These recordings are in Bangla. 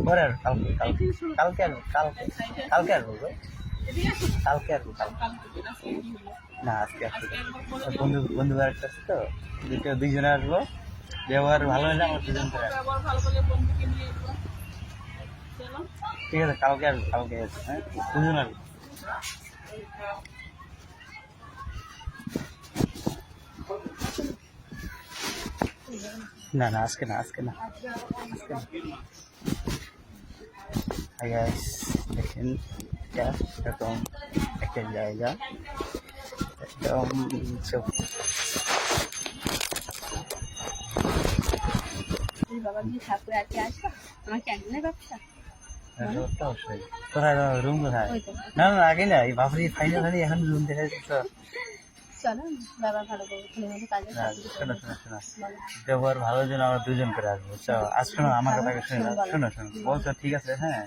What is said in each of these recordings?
পরে আর কালকে কালকে কালকে আসবো কালকে কালকে আসবো গো। কালকে আসবো কালকে না আজকে আসবো বন্ধু বন্ধু একটা আছে তো দ্বিতীয় দুইজনে আসবো ব্যবহার ভালো হলে আমার দুজন করে আসবো। ঠিক আছে কালকে আসবো কালকে আসবো হ্যাঁ দুজন আসবো। না না আজকে না আজকে না আজকে না। হাই গাইস দেখেন এটা এরকম একটা জায়গা একদম চোখ বাবা যদি ঠাকুর আজকে আসবা আমাকে একদিনের ব্যবসা অবশ্যই কোথায় রুম কোথায় না না আগে না এই বাপরি ফাইনালি এখন রুম দেখা যাচ্ছে চলো বাবা ভালো করবো তুমি মধ্যে কাজে শোনো শোনো শোনো ব্যবহার ভালো জন্য আমরা দুজন করে আসবো চলো আজ শোনো আমার কথা শুনে শোনো শোনো বলছো ঠিক আছে হ্যাঁ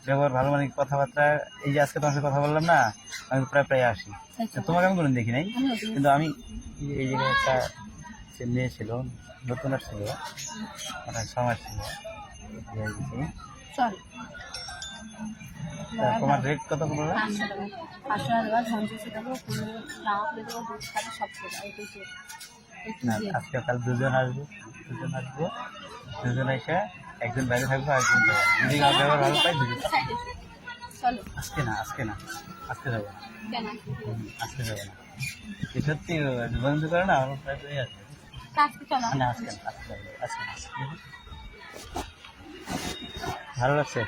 ব্যবহার ভালো মানে কথাবার্তা এই যে আজকে তোমার সাথে কথা বললাম না আমি প্রায় প্রায় আসি তোমাকে আমি কোনোদিন দেখি নাই কিন্তু আমি এই জায়গায় একটা যে মেয়ে ছিল নতুন আসছিল মানে সমাজ ছিল চল তোমার রেট কত বলবো 500 টাকা দেওয়া ঝঞ্ঝে দেবো জামা খুলে দেবো দুধ খাবে সব দেবো না আজকে কাল দুজন আসবো দুজন এসে একজন বাইরে থাকবো একজন যাবো যদি ব্যবহার ভালো পাই দুজন চলো আজকে না আজকে না আজকে যাবো না কেন আজকে যাবো না সত্যি বন্ধু করে না আমার প্রায় প্রায় আসবে আজকে চলো না আজকে না আজকে যাবো আজকে ভালো লাগছে।